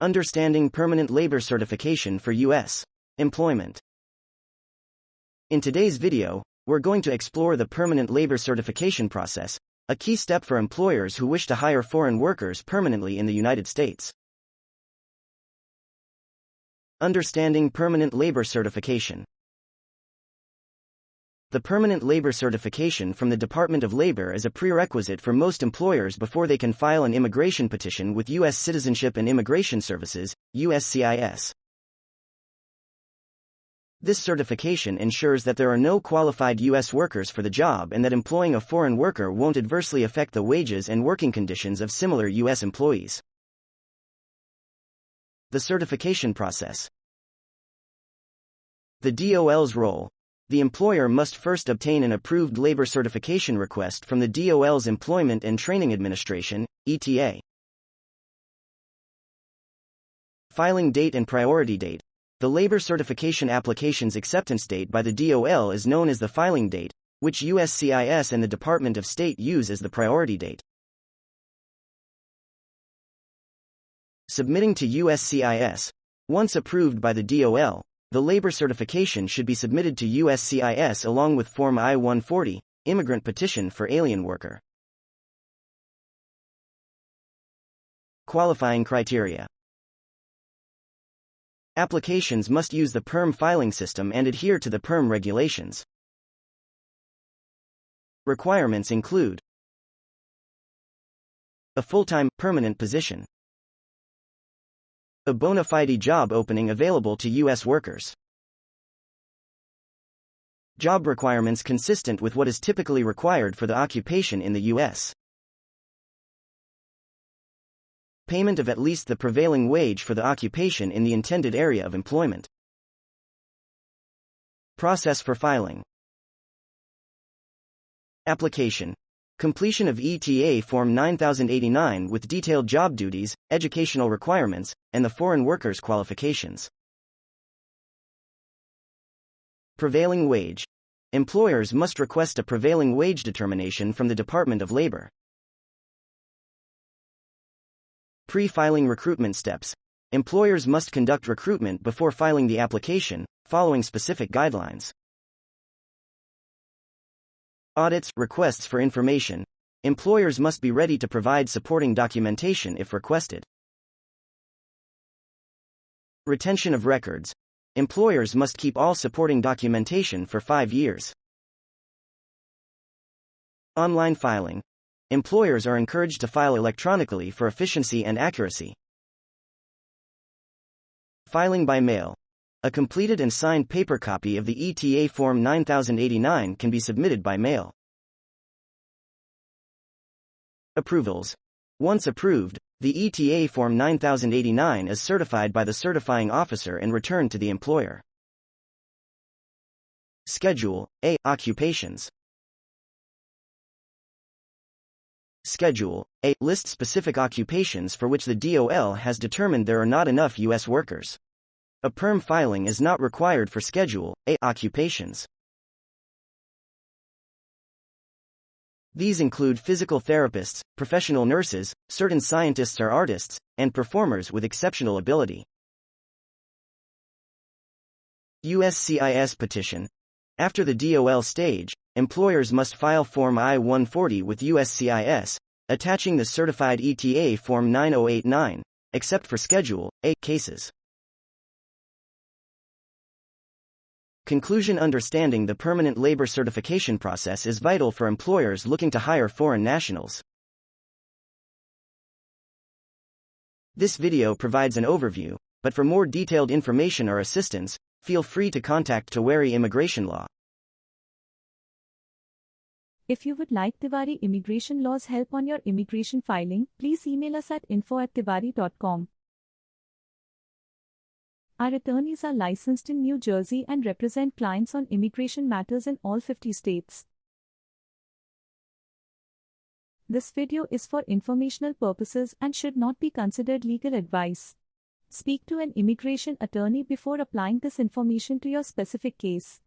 Understanding permanent labor certification for U.S. employment. In today's video, we're going to explore the permanent labor certification process, a key step for employers who wish to hire foreign workers permanently in the United States. Understanding permanent labor certification. The permanent labor certification from the Department of Labor is a prerequisite for most employers before they can file an immigration petition with U.S. Citizenship and Immigration Services, USCIS. This certification ensures that there are no qualified U.S. workers for the job and that employing a foreign worker won't adversely affect the wages and working conditions of similar U.S. employees. The certification process. The DOL's role. The employer must first obtain an approved labor certification request from the DOL's Employment and Training Administration, ETA. Filing date and priority date. The labor certification application's acceptance date by the DOL is known as the filing date, which USCIS and the Department of State use as the priority date. Submitting to USCIS. Once approved by the DOL, the labor certification should be submitted to USCIS along with Form I-140, Immigrant Petition for Alien Worker. Qualifying criteria. Applications must use the PERM filing system and adhere to the PERM regulations. Requirements include a full-time, permanent position, a bona fide job opening available to U.S. workers. Job requirements consistent with what is typically required for the occupation in the U.S. Payment of at least the prevailing wage for the occupation in the intended area of employment. Process for filing. Application. Completion of ETA Form 9089 with detailed job duties, educational requirements, and the foreign worker's qualifications. Prevailing wage. Employers must request a prevailing wage determination from the Department of Labor. Pre-filing recruitment steps. Employers must conduct recruitment before filing the application, following specific guidelines. Audits, requests for information. Employers must be ready to provide supporting documentation if requested. Retention of records. Employers must keep all supporting documentation for 5 years. Online filing. Employers are encouraged to file electronically for efficiency and accuracy. Filing by mail. A completed and signed paper copy of the ETA Form 9089 can be submitted by mail. Approvals. Once approved, the ETA Form 9089 is certified by the certifying officer and returned to the employer. Schedule A. Occupations. Schedule A. Lists specific occupations for which the DOL has determined there are not enough U.S. workers. A PERM filing is not required for Schedule A occupations. These include physical therapists, professional nurses, certain scientists or artists, and performers with exceptional ability. USCIS petition. After the DOL stage, employers must file Form I-140 with USCIS, attaching the certified ETA Form 9089, except for Schedule A cases. Conclusion. Understanding the permanent labor certification process is vital for employers looking to hire foreign nationals. This video provides an overview, but for more detailed information or assistance, feel free to contact Tiwari Immigration Law. If you would like Tiwari Immigration Law's help on your immigration filing, please email us at info@tiwari.com. Our attorneys are licensed in New Jersey and represent clients on immigration matters in all 50 states. This video is for informational purposes and should not be considered legal advice. Speak to an immigration attorney before applying this information to your specific case.